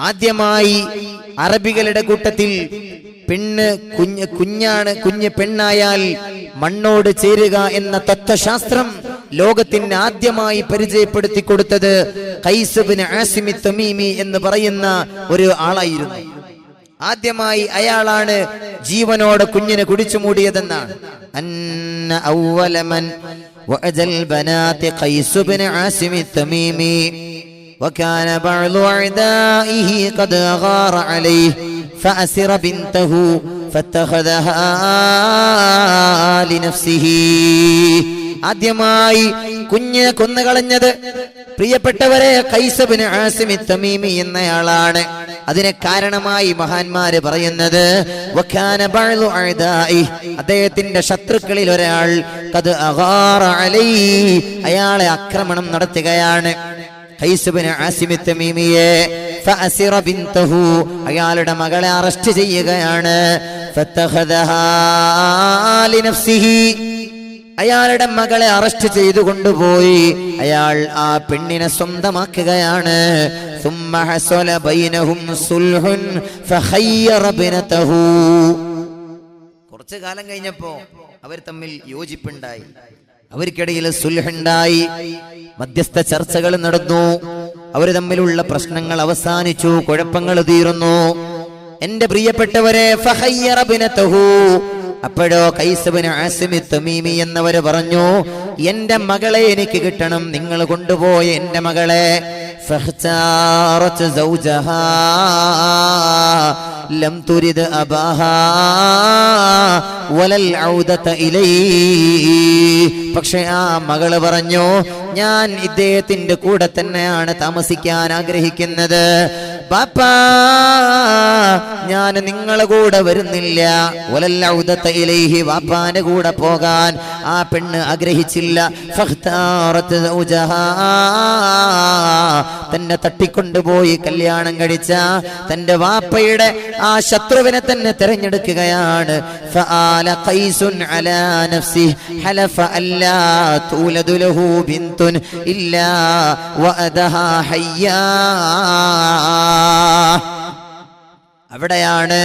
ആദ്യമായി അറബികളുടെ കൂട്ടത്തിൽ കുഞ്ഞ് പെണ്ണായാൽ മണ്ണോട് ചേരുക എന്ന തത്വശാസ്ത്രം ലോകത്തിന് ആദ്യമായി പരിചയപ്പെടുത്തി കൊടുത്തത് ഖൈസ് ഇബ്നു ആസിം തമീമി എന്ന് പറയുന്ന ഒരു ആളായിരുന്നു. ആദ്യമായി അയാളാണ് ജീവനോടെ കുഞ്ഞിനെ കുടിച്ചു മൂടിയതെന്നാണ്. അന്ന അവ്വല മൻ വഅദൽ ബനാതി ഖൈസ് ഇബ്നു ആസിം തമീമി വകാന ബഅദു അഅദാഇഹി ഖദ് ഗാറ അലൈഹി ഫഅസിറ ബിൻതഹു ഫത്തഖദഹാ ലിനഫ്സിഹി. ആദ്യമായി കുഞ്ഞിനെ കൊന്നുകളഞ്ഞത് പ്രിയപ്പെട്ടവരെ ഖൈസ് ഇബ്നു ആസിം തമീമി എന്നയാളാണ്. അതിനെ കാരണമായി മഹാന്മാര് പറയുന്നത് വകാന ബഅദു അഅദാഇ, അദ്ദേഹത്തിന്റെ ശത്രുക്കളിൽ ഒരാൾ ഖദ് അഗാറ അലൈഹി, അയാളെ ആക്രമണം നടത്തുകയാണ്. ഖൈസ് ഇബ്നു ആസിം തമീമിയെ ഫഅസിറ ബിൻതഹു, അയാളുടെ മകളെ അറസ്റ്റ് ചെയ്യുകയാണ്. ഫത്തഖദഹാ ലിനഫ്സിഹി, അയാളുടെ മകളെ അറസ്റ്റ് ചെയ്തു കൊണ്ടുപോയി അയാൾ ആ പെണ്ണിനെ സ്വന്തമാക്കുകയാണ്. ثم حصل بينهم صلح فخير ابنته. കുറച്ചു കാലം കഴിഞ്ഞപ്പോ അവർ തമ്മിൽ യോജിപ്പുണ്ടായി, അവർക്കിടയിൽ സുൽഹുണ്ടായി, മധ്യസ്ഥ ചർച്ചകൾ നടന്നു, അവർ തമ്മിലുള്ള പ്രശ്നങ്ങൾ അവസാനിച്ചു, കുഴപ്പങ്ങൾ തീർന്നു. എന്റെ പ്രിയപ്പെട്ടവരെ ഫഖയ്യറ ബിനതഹു, അപ്പോഴോ ഖൈസ് ഇബ്നു ആസിം തമീമി എന്നവര് പറഞ്ഞു, എന്റെ മകളെ എനിക്ക് കിട്ടണം, നിങ്ങൾ കൊണ്ടുപോയ എന്റെ മകളെ. ഫഖ്താറത് സൗജഹാ ലം തുരിദ് അബാഹാ വലൽ ഔദത ഇലൈഹി. പക്ഷേ ആ മകള് പറഞ്ഞു, ഞാൻ ഇദ്ദേഹത്തിന്റെ കൂടെ തന്നെയാണ് താമസിക്കാൻ ആഗ്രഹിക്കുന്നത്, ബാപ്പാ ഞാൻ നിങ്ങളെ കൂടെ വരുന്നില്ല. വലൽ ഔദത ഇലൈഹി, ബാപ്പാന്റെ കൂടെ പോകാൻ ആ പെണ്ണ് ആഗ്രഹിച്ചില്ല. ഫഖ്താറത് സൗജഹാ, തന്നെ തട്ടിക്കൊണ്ടുപോയി കല്യാണം കഴിച്ച തന്റെ വാപ്പയുടെ ആ ശത്രുവിനെ തന്നെ തിരഞ്ഞെടുക്കുകയാണ്. ഫആല ഖൈസുൻ അലാ നഫ്സിഹി ഹലഫ അല്ലാ തൂലദു ലഹു ബിൻതുൻ ഇല്ലാ വഅദഹാ ഹയ്യാ. അവിടെയാണ്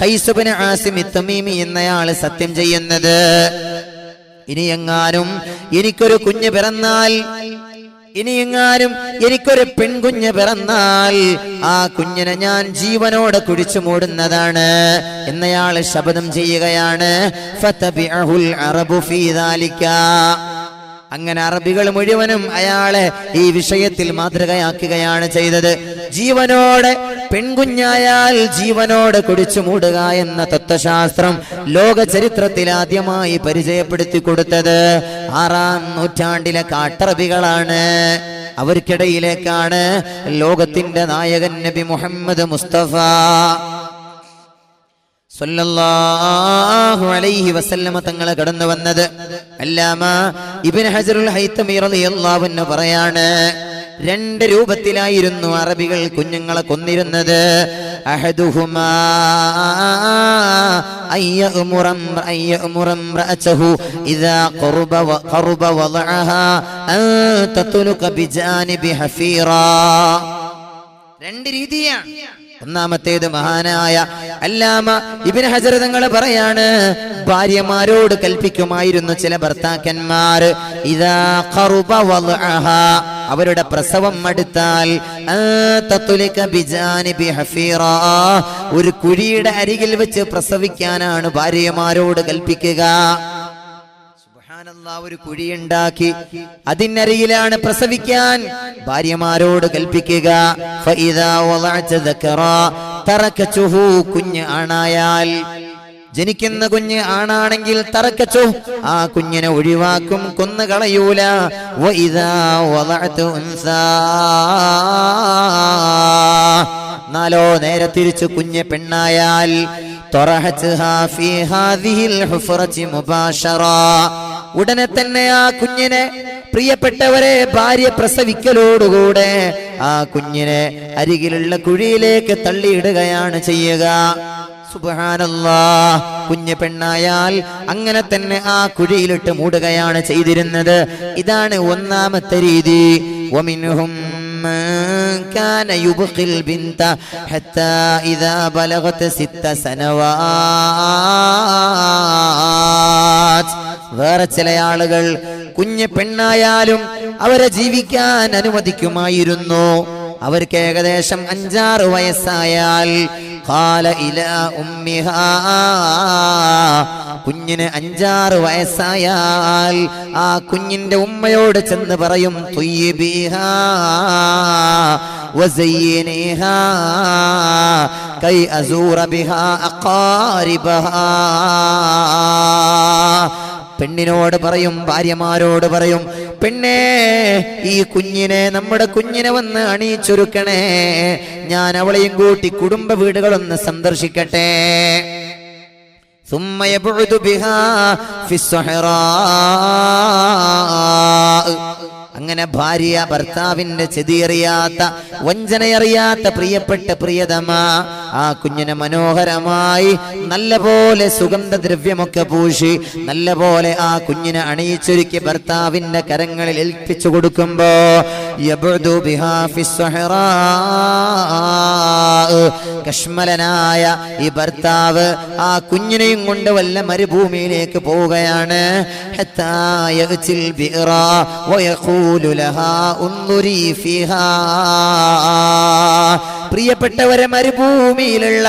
ഖൈസ് ഇബ്നു ആസിം തമീമി എന്നയാൾ സത്യം ചെയ്യുന്നത്, ഇനിയെങ്ങാനും എനിക്കൊരു കുഞ്ഞ് പിറന്നാൽ, ഇനിയെങ്ങാനും എനിക്കൊരു പെൺകുഞ്ഞ് പിറന്നാൽ ആ കുഞ്ഞിനെ ഞാൻ ജീവനോടെ കുടിച്ചു മൂടുന്നതാണ് എന്നയാൾ ശപഥം ചെയ്യുകയാണ്. ഫതബിഅഹുൽ അറബു ഫീ ദാലിക. അങ്ങനെ അറബികൾ മുഴുവനും അയാളെ ഈ വിഷയത്തിൽ മാതൃകയാക്കുകയാണ് ചെയ്തത്. ജീവനോടെ പെൺകുഞ്ഞായാൽ ജീവനോടെ കുടിച്ചു മൂടുക എന്ന തത്വശാസ്ത്രം ലോക ചരിത്രത്തിൽ ആദ്യമായി പരിചയപ്പെടുത്തി കൊടുത്തത് 6-ാം നൂറ്റാണ്ടിലെ കാട്ടറബികളാണ്. അവർക്കിടയിലേക്കാണ് ലോകത്തിന്റെ നായകൻ നബി മുഹമ്മദ് മുസ്തഫ സല്ലല്ലാഹു അലൈഹി വസല്ലമ തങ്ങളെ കടന്നു വന്നത്. അല്ലാമ ഇബ്നു ഹജറുൽ ഹൈതമി റളിയല്ലാഹു അൻഹു പറയാണ്, 2 രൂപത്തിലായിരുന്നു അറബികൾ കുഞ്ഞുങ്ങളെ കൊന്നിരുന്നത്. അഹദുഹുമാ അയ്യഉമുറം റഅതഹു ഇദാ ഖറബ വളഅഹാ അൻ തത്ലുക ബിജാനിബി ഹഫീറാ. 2 രീതിയാണ്. ഒന്നാമത്തേത് മഹാനായ അല്ലാമ ഇബ്നു ഹജർ തങ്ങൾ പറയാണ്, ഭാര്യമാരോട് കൽപ്പിക്കുമായിരുന്നു ചില ഭർത്താക്കന്മാർ, ഇദാ ഖറബ വളഅഹാ, അവരുടെ പ്രസവം അടുത്താൽ, തത്ലുക ബിജാനിബി ഹഫീറാ, ഒരു കുഴിയുടെ അരികിൽ വെച്ച് പ്രസവിക്കാനാണ് ഭാര്യമാരോട് കൽപ്പിക്കുക. ഒരു കുഴിയുണ്ടാക്കി അതിനരികിലാണ് പ്രസവിക്കാൻ ഭാര്യമാരോട് കൽപ്പിക്കുക. കുഞ്ഞ് ആണായാൽ, ജനിക്കുന്ന കുഞ്ഞ് ആണാണെങ്കിൽ തറക്കച്ചു, ആ കുഞ്ഞിനെ ഒഴിവാക്കും, കൊന്നു കളയൂല. നാലോ നേരെ തിരിച്ചു കുഞ്ഞ് പെണ്ണായാൽ ഉടനെ തന്നെ ആ കുഞ്ഞിനെ, പ്രിയപ്പെട്ടവരെ, ഭാര്യ പ്രസവിക്കലോടുകൂടെ ആ കുഞ്ഞിനെ അരികിലുള്ള കുഴിയിലേക്ക് തള്ളിയിടുകയാണ് ചെയ്യുക. സുബ്ഹാനല്ലാഹ്. കുഞ്ഞ് പെണ്ണായാൽ അങ്ങനെ തന്നെ ആ കുഴിയിലിട്ട് മൂടുകയാണ് ചെയ്തിരുന്നത്. ഇതാണ് ഒന്നാമത്തെ രീതി. വമിൻഹും كان يبقي البنت حتى إذا بلغت 6 سنوات. വേറെ ചില ആളുകൾ കുഞ്ഞു പെണ്ണായാലും അവരെ ജീവിക്കാൻ അനുവദിക്കുമായിരുന്നു. അവർക്ക് ഏകദേശം 5-6 വയസ്സായാൽ ഖാല ഇലാ ഉമ്മിഹാ, കുഞ്ഞിന് 5-6 വയസ്സായാൽ ആ കുഞ്ഞിന്റെ ഉമ്മയോട് ചെന്ന് പറയും തുയ്യിബിഹാ വസയ്യിനിഹാ കൈ അസൂറ ബിഹാ അഖാരിബഹാ. പെണ്ണിനോട് പറയും, ഭാര്യമാരോട് പറയും, പെണ്ണേ ഈ കുഞ്ഞിനെ, നമ്മുടെ കുഞ്ഞിനെ വന്ന് അണിയിച്ചൊരുക്കണേ, ഞാൻ അവളെയും കൂട്ടി കുടുംബ വീടുകളൊന്ന് സന്ദർശിക്കട്ടെ. ثم يبعد بها في الصحراء. അങ്ങനെ ഭാര്യ ഭർത്താവിന്റെ ചെതിയറിയാത്ത, വഞ്ചനയറിയാത്ത പ്രിയപ്പെട്ട പ്രിയതമ ആ കുഞ്ഞിനെ മനോഹരമായി നല്ലപോലെ സുഗന്ധദ്രവ്യമൊക്കെ പൂശി നല്ലപോലെ ആ കുഞ്ഞിനെ അണിയിച്ചൊരുക്കി ഭർത്താവിന്റെ കരങ്ങളിൽ ഏൽപ്പിച്ചു കൊടുക്കുമ്പോ യബ്ദു ബിഹാ ഫിസ്സഹറാ, കശ്മലനായ ഈ ഭർത്താവ് ആ കുഞ്ഞിനെയും കൊണ്ട് വല്ല മരുഭൂമിയിലേക്ക് പോവുകയാണ്. ഹത്താ യഅ്തിൽ ബിറ വയഖൂലു ലഹാ ഉൻദുരി ഫിഹാ. പ്രിയപ്പെട്ടവരെ, മരുഭൂമിയിലുള്ള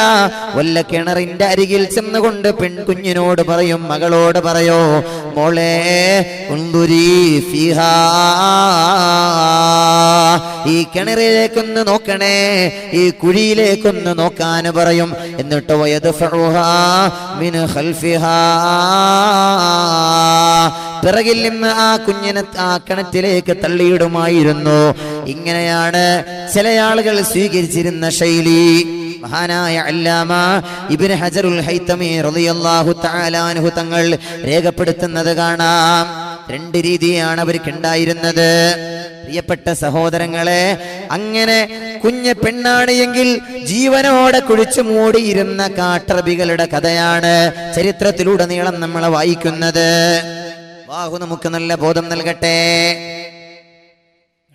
വല്ല കിണറിന്റെ അരികിൽ ചെന്നുകൊണ്ട് പെൺകുഞ്ഞിനോട് പറയും, മകളോട് പറയോ, മോളെ ഉൻദുരി ഫിഹാ, ഈ കിണറിലേക്കൊന്ന് നോക്കണേ, ഈ കുഴിയിലേക്കൊന്ന് നോക്കാൻ പറയും. എന്നിട്ട് വയദ്ഫഉഹാ മിൻ ഖൽഫിഹാ, പിറകിൽ നിന്ന് ആ കുഞ്ഞിനെ ആ കിണറ്റിലേക്ക് തള്ളിയിടുമായിരുന്നു. ഇങ്ങനെയാണ് ചില ആളുകൾ സ്വീകരിച്ചിരുന്ന ശൈലി. മഹാനായ അല്ലാമ ഇബ്നു ഹജറുൽ ഹൈതമി റളിയല്ലാഹു തആല അൻഹു തങ്ങൾ രേഖപ്പെടുത്തുന്നത് കാണാം. 2 രീതിയാണ് അവർക്കുണ്ടായിരുന്നത്. പ്രിയപ്പെട്ട സഹോദരങ്ങളെ, അങ്ങനെ കുഞ്ഞ് പെണ്ണാണ് എങ്കിൽ ജീവനോടെ കുഴിച്ചു മൂടിയിരുന്ന കാട്ടറബികളുടെ കഥയാണ് ചരിത്രത്തിലുടനീളം നമ്മൾ വായിക്കുന്നത്. അല്ലാഹു നമുക്ക് നല്ല ബോധം നൽകട്ടെ.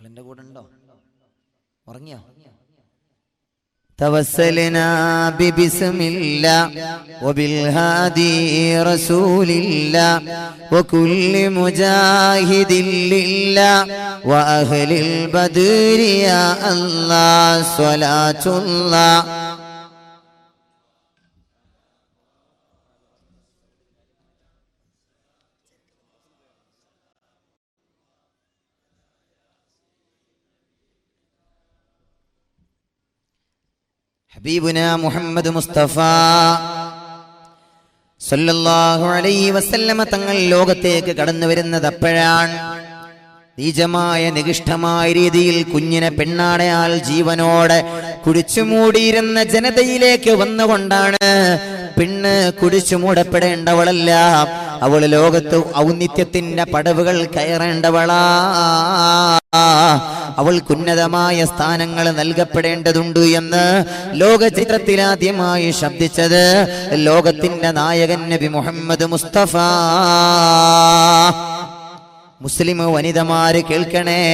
എന്റെ കൂടെ ഉണ്ടോ? ഉറങ്ങിയോ? توسلنا ببسم الله وبالهادي رسول الله وكل مجاهد لله وأهل البدر يا الله صلاة الله. ഹബീബുന മുഹമ്മദ് മുസ്തഫ സല്ലല്ലാഹു അലൈഹി വസല്ലമ തങ്ങൾ ലോകത്തേക്ക് കടന്നു വരുന്നത് അപ്പോഴാണ്. നീചമായ നികൃഷ്ടമായ രീതിയിൽ കുഞ്ഞിനെ പെണ്ണാടയാൽ ജീവനോടെ കുടിച്ചുമൂടിയിരുന്ന ജനതയിലേക്ക് വന്നുകൊണ്ടാണ്. പെണ്ണ് കുടിച്ചുമൂടപ്പെടേണ്ടവളല്ല, അവള് ലോകത്ത് ഔന്നിത്യത്തിന്റെ പടവുകൾ കയറേണ്ടവളാ. അവൾക്കുന്നതമായ സ്ഥാനങ്ങൾ നൽകപ്പെടേണ്ടതുണ്ട് എന്ന് ലോക ചരിത്രത്തിലാദ്യമായി ശബ്ദിച്ചത് ലോകത്തിന്റെ നായകൻ നബി മുഹമ്മദ് മുസ്തഫ. മുസ്ലിം വനിതമാര് കേൾക്കണേ,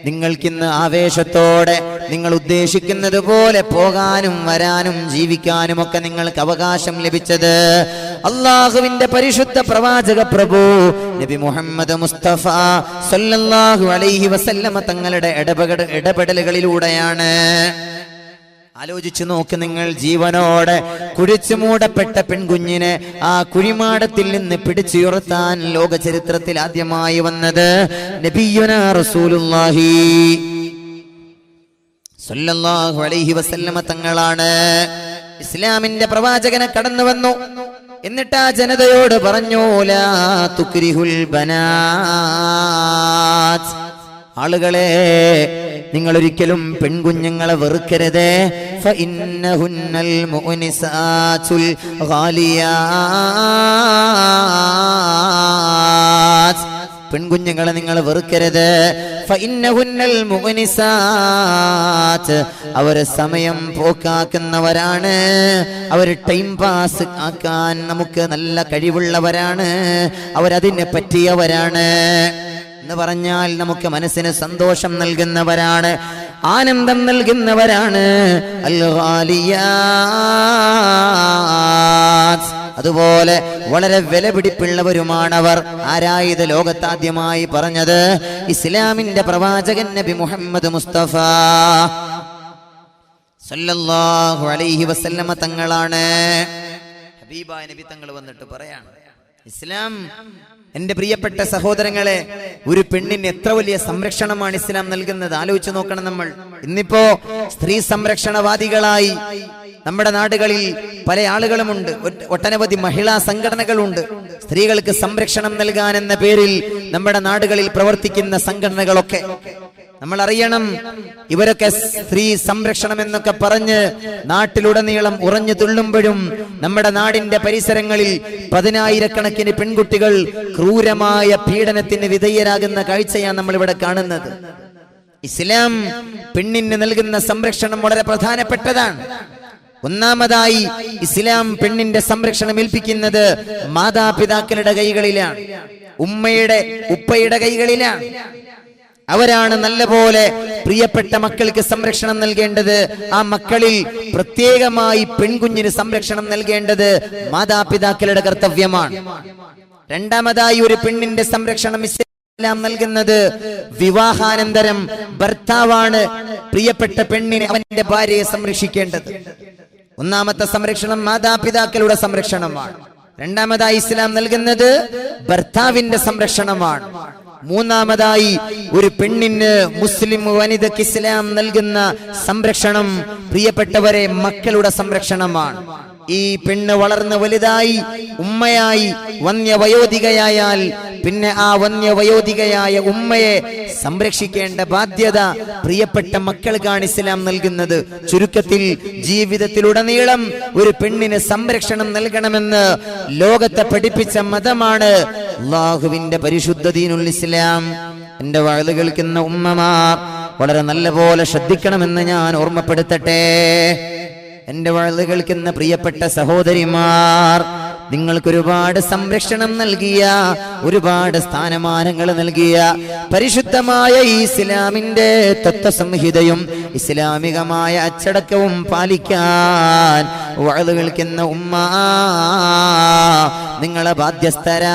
നിങ്ങൾക്കിന്ന് ആവേശത്തോടെ നിങ്ങൾ ഉദ്ദേശിക്കുന്നത് പോലെ പോകാനും വരാനും ജീവിക്കാനും ഒക്കെ നിങ്ങൾക്ക് അവകാശം ലഭിച്ചത് അള്ളാഹുവിന്റെ പരിശുദ്ധ പ്രവാചക പ്രഭു നബി മുഹമ്മദ് മുസ്തഫ സല്ലല്ലാഹു അലൈഹി വസല്ലമ തങ്ങളുടെ ഇടപെടലുകളിലൂടെയാണ്. ആലോചിച്ചു നോക്ക്, നിങ്ങൾ ജീവനോടെ കുഴിച്ചു മൂടപ്പെട്ട പെൺകുഞ്ഞിനെ ആ കുഴിമാടത്തിൽ നിന്ന് പിടിച്ചുയർത്താൻ ലോക ചരിത്രത്തിൽ ആദ്യമായി വന്നത് നബിയുനാ റസൂലുള്ളാഹി സല്ലല്ലാഹു അലൈഹി വസല്ലമ തങ്ങളാണ്. ഇസ്ലാമിന്റെ പ്രവാചകനെ കടന്നു വന്നു. എന്നിട്ട് ആ ജനതയോട് പറഞ്ഞു, ലാ തുക്രിഹുൽ ബനാത്, ആളുകളെ നിങ്ങൾ ഒരിക്കലും പെൺകുഞ്ഞുങ്ങളെ വെറുക്കരുത്. ഫഇന്നഹുന്നൽ മുഅ്നിസാതുൽ ഗാലിയാത്, പെൺകുഞ്ഞുങ്ങളെ നിങ്ങൾ വെറുക്കരുത്. ഫഇന്നഹുന്നൽ മുഅ്നിസാത്, അവർ സമയം പോക്കാക്കുന്നവരാണ്, അവർ ടൈം പാസ് ആക്കാൻ നമുക്ക് നല്ല കഴിവുള്ളവരാണ്, അവരതിനെ പറ്റിയവരാണ്. എന്ന് പറഞ്ഞാൽ നമുക്ക് മനസ്സിന് സന്തോഷം നൽകുന്നവരാണ്, ആനന്ദം നൽകുന്നവരാണ്. അൽ-ഗാലിയാത്ത്, അതുപോലെ വളരെ വിലപിടിപ്പുള്ളവരുമാണവർ. ആരായത് ലോകത്താദ്യമായി പറഞ്ഞത്? ഇസ്ലാമിന്റെ പ്രവാചകൻ നബി മുഹമ്മദ് മുസ്തഫ സല്ലല്ലാഹു അലൈഹി വസല്ലമ തങ്ങളാണ്. ഹബീബായ നബി തങ്ങൾ വന്നിട്ട് പറയാണ്, ഇസ്ലാം, എന്റെ പ്രിയപ്പെട്ട സഹോദരങ്ങളെ, ഒരു പെണ്ണിന് എത്ര വലിയ സംരക്ഷണമാണ് ഇസ്ലാം നൽകുന്നത്. ആലോചിച്ച് നോക്കണം നമ്മൾ. ഇന്നിപ്പോ സ്ത്രീ സംരക്ഷണവാദികളായി നമ്മുടെ നാടുകളിൽ പല ആളുകളുമുണ്ട്. ഒട്ടനവധി മഹിളാ സംഘടനകളുണ്ട്. സ്ത്രീകൾക്ക് സംരക്ഷണം നൽകാൻ എന്ന പേരിൽ നമ്മുടെ നാടുകളിൽ പ്രവർത്തിക്കുന്ന സംഘടനകളൊക്കെ നമ്മൾ അറിയണം. ഇവരൊക്കെ സ്ത്രീ സംരക്ഷണം എന്നൊക്കെ പറഞ്ഞ് നാട്ടിലുടനീളം ഉറഞ്ഞു തുള്ളുമ്പോഴും നമ്മുടെ നാടിന്റെ പരിസരങ്ങളിൽ 10,000-കണക്കിന് പെൺകുട്ടികൾ ക്രൂരമായ പീഡനത്തിന് വിധേയരാകുന്ന കാഴ്ചയാണ് നമ്മൾ ഇവിടെ കാണുന്നത്. ഇസ്ലാം പെണ്ണിന് നൽകുന്ന സംരക്ഷണം വളരെ പ്രധാനപ്പെട്ടതാണ്. ഒന്നാമതായി ഇസ്ലാം പെണ്ണിന്റെ സംരക്ഷണം ഏൽപ്പിക്കുന്നത് മാതാപിതാക്കളുടെ കൈകളിലാണ്, ഉപ്പയുടെ കൈകളിലാണ്. അവരാണ് നല്ലപോലെ പ്രിയപ്പെട്ട മക്കൾക്ക് സംരക്ഷണം നൽകേണ്ടത്. ആ മക്കളിൽ പ്രത്യേകമായി പെൺകുഞ്ഞിന് സംരക്ഷണം നൽകേണ്ടത് മാതാപിതാക്കളുടെ കർത്തവ്യമാണ്. രണ്ടാമതായി ഒരു പെണ്ണിന്റെ സംരക്ഷണം ഇസ്ലാം നൽകുന്നത് വിവാഹാനന്തരം ഭർത്താവാണ് പ്രിയപ്പെട്ട പെണ്ണിനെ, അവന്റെ ഭാര്യയെ സംരക്ഷിക്കേണ്ടത്. ഒന്നാമത്തെ സംരക്ഷണം മാതാപിതാക്കളുടെ സംരക്ഷണമാണ്. രണ്ടാമതായി ഇസ്ലാം നൽകുന്നത് ഭർത്താവിന്റെ സംരക്ഷണമാണ്. മൂന്നാമതായി ഒരു പെണ്ണിന്, മുസ്ലിം വനിതയ്ക്ക് ഇസ്ലാം നൽകുന്ന സംരക്ഷണം പ്രിയപ്പെട്ടവരെ മക്കളുടെ സംരക്ഷണമാണ്. ഈ പെണ്ണ് വളർന്ന് വലുതായി ഉമ്മയായി വന്യവയോധികയായാൽ പിന്നെ ആ വന്യവയോധികയായ ഉമ്മയെ സംരക്ഷിക്കേണ്ട ബാധ്യത പ്രിയപ്പെട്ട മക്കൾക്കാണ് ഇസ്ലാം നൽകുന്നത്. ചുരുക്കത്തിൽ ജീവിതത്തിലുടനീളം ഒരു പെണ്ണിന് സംരക്ഷണം നൽകണമെന്ന് ലോകത്തെ പഠിപ്പിച്ച മതമാണ് അല്ലാഹുവിന്റെ പരിശുദ്ധ ദീനുൽ ഇസ്ലാം. എന്റെ വഅദ് കേൾക്കുന്ന ഉമ്മമാർ വളരെ നല്ലപോലെ ശ്രദ്ധിക്കണമെന്ന് ഞാൻ ഓർമ്മപ്പെടുത്തട്ടെ. എന്റെ വഅദ് കേൾക്കുന്ന പ്രിയപ്പെട്ട സഹോദരിമാർ, നിങ്ങൾക്ക് ഒരുപാട് സംരക്ഷണം നൽകിയ, ഒരുപാട് സ്ഥാനമാനങ്ങൾ നൽകിയ പരിശുദ്ധമായ ഈ ഇസ്ലാമിന്റെ തത്വസംഹിതയും ഇസ്ലാമികമായ അച്ചടക്കവും പാലിക്കാൻ വഅദ് കേൾക്കുന്ന ഉമ്മ നിങ്ങളെ ബാധ്യസ്ഥരാണ്.